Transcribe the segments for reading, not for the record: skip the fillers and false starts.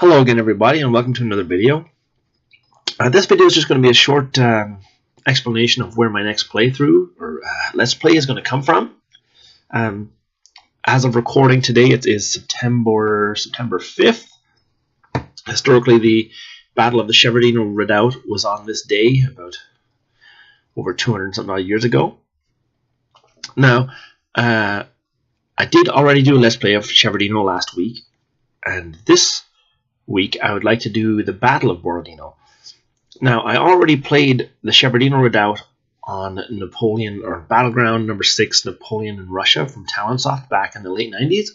Hello again, everybody, and welcome to another video. This video is just going to be a short explanation of where my next playthrough or let's play is going to come from. As of recording today, it is September 5th. Historically, the Battle of the Borodino Redoubt was on this day about over 200 and something odd years ago. Now, I did already do a let's play of Borodino last week, and this week I would like to do the Battle of Borodino. Now, I already played the Borodino Redoubt on Napoleon, or Battleground number 6, Napoleon in Russia from Talonsoft back in the late 90s.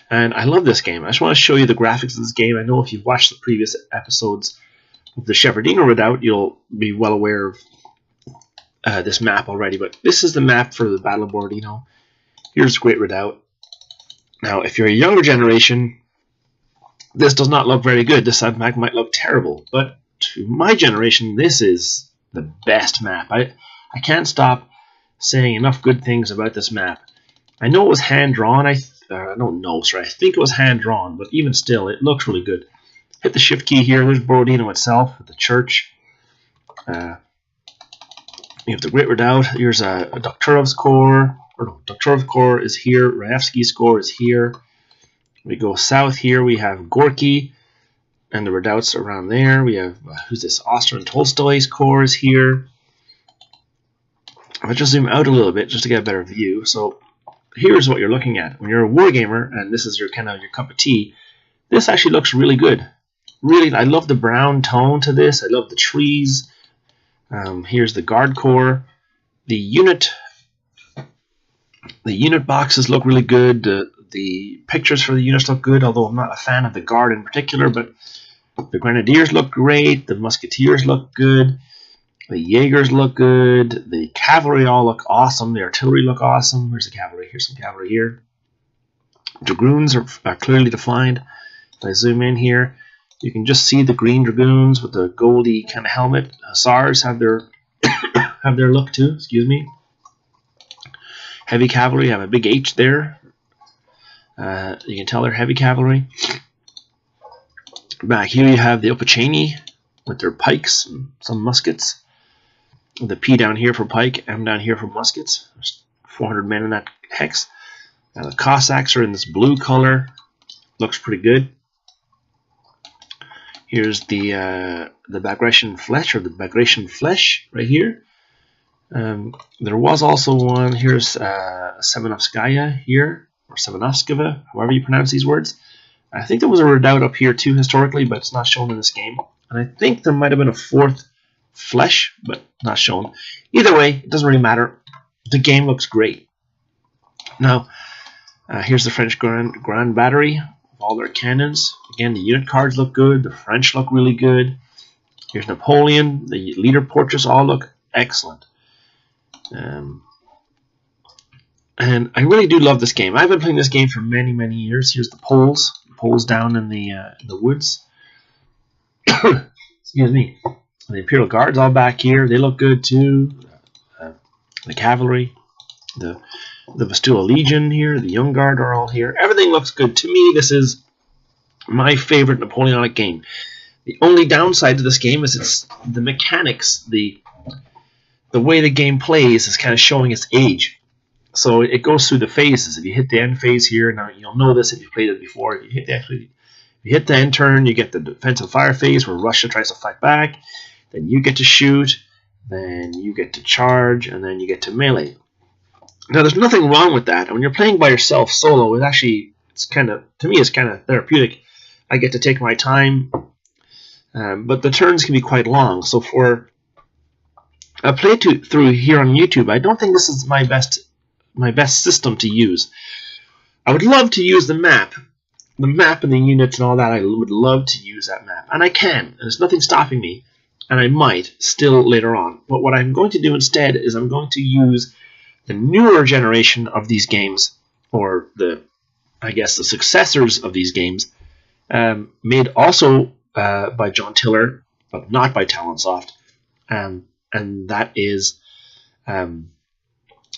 And I love this game. I just want to show you the graphics of this game. I know if you've watched the previous episodes of the Borodino Redoubt, you'll be well aware of this map already. But this is the map for the Battle of Borodino. Here's Great Redoubt. Now, if you're a younger generation, this does not look very good. This map might look terrible. But to my generation, this is the best map. I can't stop saying enough good things about this map. I know it was hand-drawn. I don't know, sorry. I think it was hand-drawn, but even still, it looks really good. Hit the shift key here. There's Borodino itself, with the church. You have the Great Redoubt. Here's a Doktorov's Corps. Or no, Doktorov's Corps is here. Raevsky's Corps is here. We go south here. We have Gorky and the redoubts around there. We have, who's this? Austrian Tolstoy's Corps is here. I'll just zoom out a little bit just to get a better view. So here's what you're looking at. When you're a wargamer and this is your kind of your cup of tea, this actually looks really good. Really, I love the brown tone to this. I love the trees. Here's the Guard Corps. The unit boxes look really good. The pictures for the units look good, although I'm not a fan of the Guard in particular, but the Grenadiers look great. The Musketeers look good. The Jaegers look good. The Cavalry all look awesome. The Artillery look awesome. Where's the Cavalry? Here's some Cavalry here. Dragoons are clearly defined. If I zoom in here, you can just see the green Dragoons with the goldy kind of helmet. Hussars have their have their look too. Excuse me. Heavy Cavalry have a big H there. You can tell they're heavy cavalry. Back here you have the Opaceni with their pikes and some muskets. The P down here for pike, M down here for muskets. There's 400 men in that hex. Now the Cossacks are in this blue color. Looks pretty good. Here's the Bagratian Flesh, or the Bagratian Flesh right here. There was also one. Here's Semenovskaya here, or Semenovskaya, however you pronounce these words. I think there was a redoubt up here too historically, but it's not shown in this game. And I think there might have been a fourth Flesh, but not shown. Either way, it doesn't really matter. The game looks great. Now, here's the French Grand Battery with all their cannons. Again, the unit cards look good. The French look really good. Here's Napoleon. The leader portraits all look excellent. And I really do love this game. I've been playing this game for many, many years. Here's the Poles down in the woods. Excuse me. The Imperial Guards all back here. They look good too. The Cavalry, the Vistula Legion here, the Young Guard are all here. Everything looks good. To me, this is my favorite Napoleonic game. The only downside to this game is it's the mechanics, the way the game plays is kind of showing its age. So it goes through the phases. If you hit the end phase here, now you'll know this if you've played it before. If you hit the end turn, you get the defensive fire phase where Russia tries to fight back. Then you get to shoot. Then you get to charge, and then you get to melee. Now there's nothing wrong with that. And when you're playing by yourself solo, it's kind of therapeutic. I get to take my time, but the turns can be quite long. So for a playthrough here on YouTube, I don't think this is my best system to use. I would love to use the map and the units and all that. I would love to use that map, and I can, and there's nothing stopping me, and I might still later on. But what I'm going to do instead is I'm going to use the newer generation of these games, or the successors of these games, made also by John Tiller, but not by Talonsoft, and that is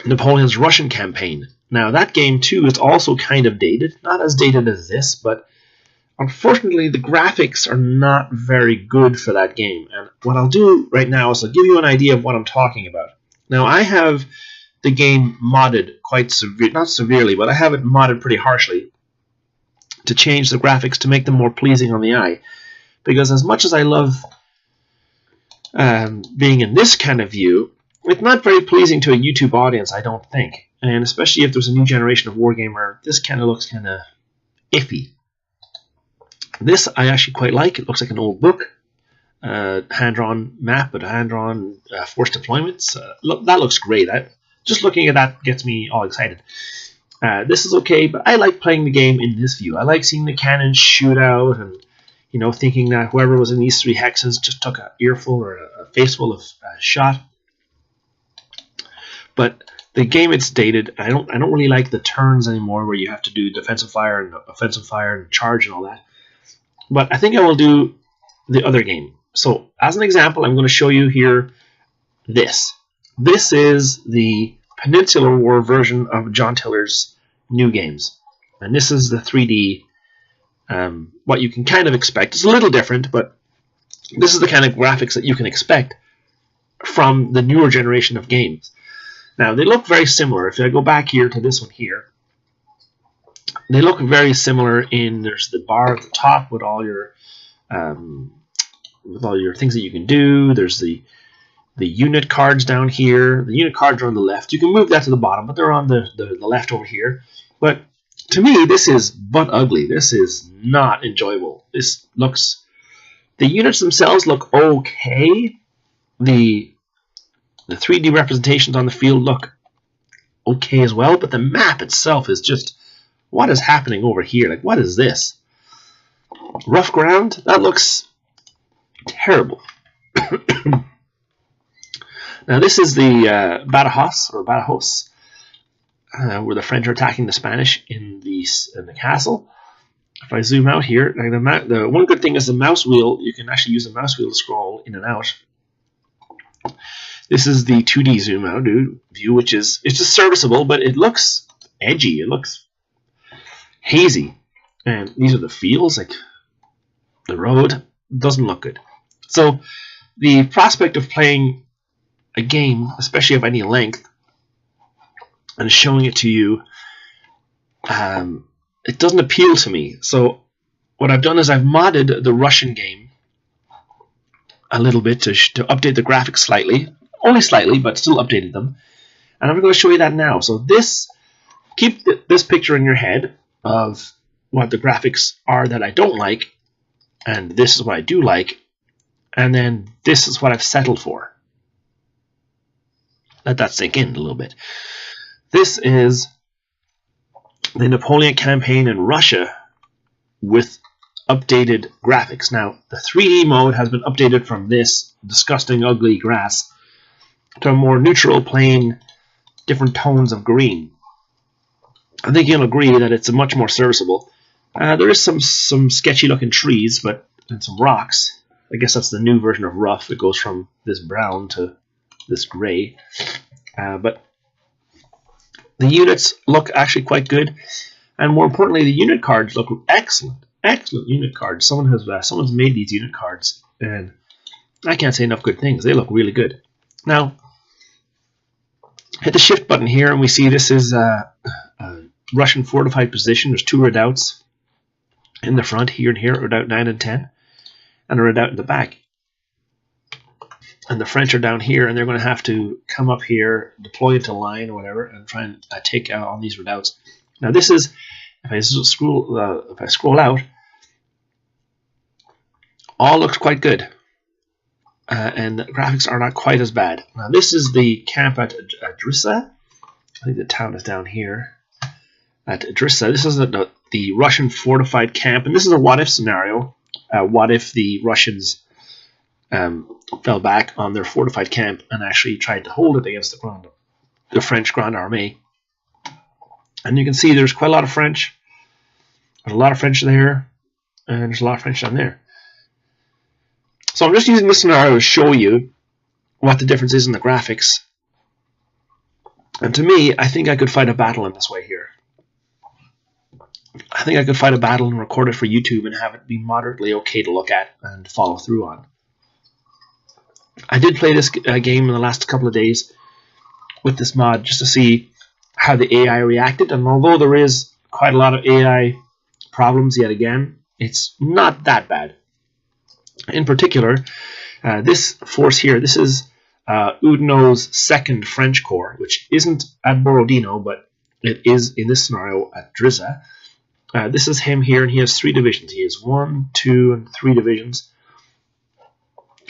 Napoleon's Russian campaign. Now that game too is also kind of dated, not as dated as this, but unfortunately, the graphics are not very good for that game. And what I'll do right now is I'll give you an idea of what I'm talking about. Now, I have the game modded quite not severely, but I have it modded pretty harshly to change the graphics to make them more pleasing on the eye. Because as much as I love being in this kind of view, it's not very pleasing to a YouTube audience, I don't think. And especially if there's a new generation of wargamer, this kind of looks kind of iffy. This I actually quite like. It looks like an old book, hand-drawn map, but hand-drawn force deployments. That looks great. Just looking at that gets me all excited. This is okay, but I like playing the game in this view. I like seeing the cannons shoot out and, you know, thinking that whoever was in these 3 hexes just took an earful or a faceful of shot. But the game, it's dated. I don't really like the turns anymore where you have to do defensive fire and offensive fire and charge and all that. But I think I will do the other game. So as an example, I'm going to show you here this. This is the Peninsular War version of John Tiller's new games. And this is the 3D, what you can kind of expect. It's a little different, but this is the kind of graphics that you can expect from the newer generation of games. Now, they look very similar. If I go back here to this one here, they look very similar in there's the bar at the top with all your things that you can do. There's the unit cards down here. The unit cards are on the left. You can move that to the bottom, but they're on the left over here. But to me, this is butt ugly. This is not enjoyable. This looks... The units themselves look okay. The 3D representations on the field look okay as well, but the map itself is just... What is happening over here? Like, what is this? Rough ground? That looks terrible. Now, this is the Badajoz, where the French are attacking the Spanish in the castle. If I zoom out here, like the one good thing is the mouse wheel. You can actually use the mouse wheel to scroll in and out. This is the 2D zoom out view, which is it's just serviceable, but it looks edgy. It looks hazy. And these are the fields, like the road doesn't look good. So the prospect of playing a game, especially of any length, and showing it to you, it doesn't appeal to me. So what I've done is I've modded the Russian game a little bit to update the graphics slightly. Only slightly, but still updated them. And I'm going to show you that now. So keep this picture in your head of what the graphics are that I don't like, and this is what I do like, and then this is what I've settled for. Let that sink in a little bit. This is the Napoleon campaign in Russia with updated graphics. Now, the 3D mode has been updated from this disgusting, ugly grass to a more neutral, plain, different tones of green. I think you'll agree that it's much more serviceable. There is some sketchy-looking trees, and some rocks. I guess that's the new version of rough. It goes from this brown to this gray. But the units look actually quite good, and more importantly, the unit cards look excellent. Excellent unit cards. Someone's made these unit cards, and I can't say enough good things. They look really good. Now, hit the shift button here, and we see this is a Russian fortified position. There's 2 redoubts in the front, here and here, redoubt 9 and 10, and a redoubt in the back. And the French are down here, and they're going to have to come up here, deploy into line or whatever, and try and take out all these redoubts. Now, this is, if I scroll out, all looks quite good. And the graphics are not quite as bad. Now, this is the camp at Adrissa. I think the town is down here. At Adrissa. This is the Russian fortified camp. And this is a what-if scenario. What if the Russians fell back on their fortified camp and actually tried to hold it against the French Grand Armée. And you can see there's quite a lot of French. There's a lot of French there. And there's a lot of French down there. So I'm just using this scenario to show you what the difference is in the graphics. And to me, I think I could fight a battle in this way here. I think I could fight a battle and record it for YouTube and have it be moderately okay to look at and follow through on. I did play this game in the last couple of days with this mod just to see how the AI reacted, and although there is quite a lot of AI problems yet again, it's not that bad. In particular, this force here, this is Oudinot's 2nd French Corps, which isn't at Borodino, but it is in this scenario at Drizza. This is him here, and he has 3 divisions. He has 1, 2, and 3 divisions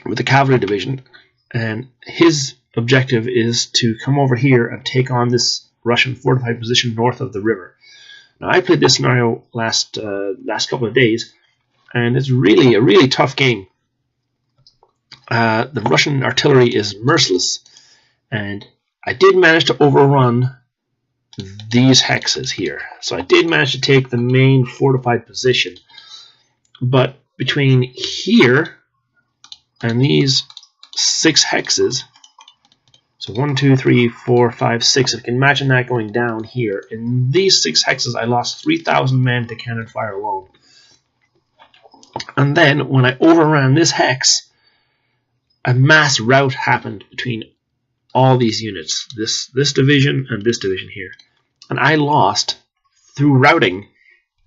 with the cavalry division, and his objective is to come over here and take on this Russian fortified position north of the river. Now, I played this scenario last couple of days, and it's really a really tough game. The Russian artillery is merciless, and I did manage to overrun these hexes here. So I did manage to take the main fortified position, but between here and these 6 hexes, so 1, 2, 3, 4, 5, 6, if you can imagine that going down here, in these 6 hexes I lost 3,000 men to cannon fire alone. And then when I overran this hex, a mass rout happened between all these units, this division and this division here. And I lost, through routing,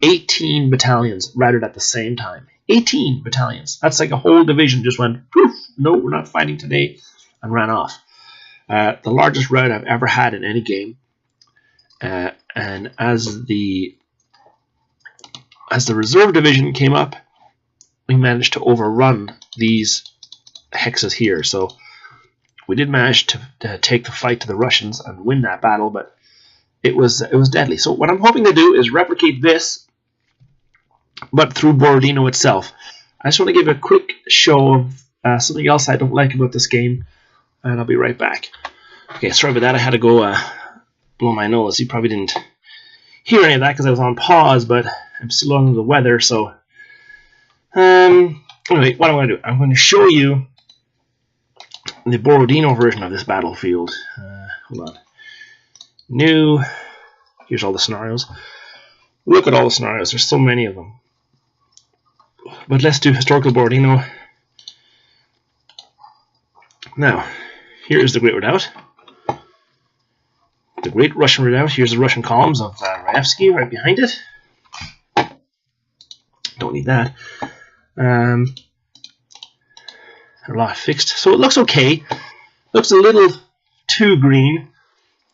18 battalions routed at the same time. 18 battalions. That's like a whole division just went, poof, no, we're not fighting today, and ran off. The largest rout I've ever had in any game. And as the reserve division came up, we managed to overrun these hexes here. So we did manage to take the fight to the Russians and win that battle, but it was deadly. So what I'm hoping to do is replicate this, but through Borodino itself. I just want to give a quick show of something else I don't like about this game, and I'll be right back. Okay, sorry about that. I had to go blow my nose. You probably didn't hear any of that because I was on pause, but I'm still under the weather. So anyway, what I'm going to do, I'm going to show you the Borodino version of this battlefield. Hold on. New. Here's all the scenarios. Look at all the scenarios. There's so many of them. But let's do Historical Borodino. Now, here is the Great Redoubt. The Great Russian Redoubt. Here's the Russian columns of Raevsky right behind it. Don't need that. A lot fixed. So it looks okay. Looks a little too green.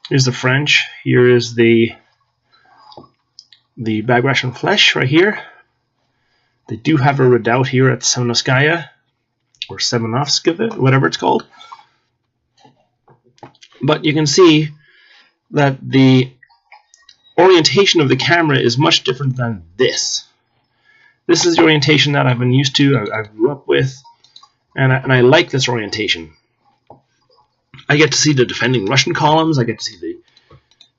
Here's the French. Here is the Battleground Flesh right here. They do have a redoubt here at Semenovskaya, or Semenovskaya, whatever it's called. But you can see that the orientation of the camera is much different than this. This is the orientation that I've been used to, I grew up with, and I like this orientation. I get to see the defending Russian columns, I get to see the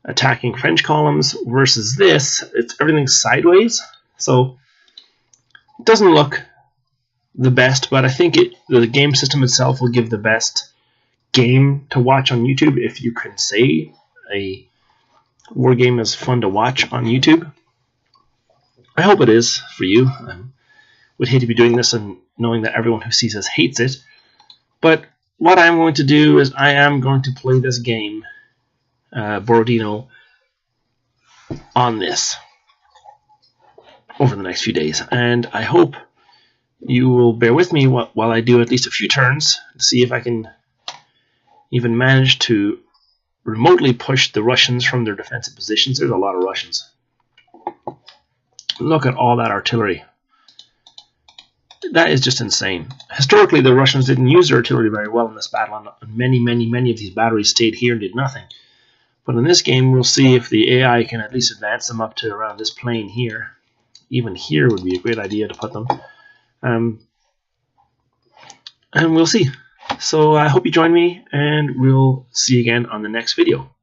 attacking French columns, versus this, everything's sideways, so it doesn't look the best, but I think the game system itself will give the best game to watch on YouTube, if you can say a war game is fun to watch on YouTube. I hope it is for you. I would hate to be doing this and knowing that everyone who sees this hates it, but what I'm going to do is I am going to play this game, Borodino, on this over the next few days, and I hope you will bear with me while I do at least a few turns to see if I can even manage to remotely push the Russians from their defensive positions. There's a lot of Russians. Look at all that artillery. That is just insane. Historically, the Russians didn't use their artillery very well in this battle, and many of these batteries stayed here and did nothing. But in this game, we'll see if the AI can at least advance them up to around this plane here. Even here would be a great idea to put them. And we'll see. So I hope you join me, and we'll see you again on the next video.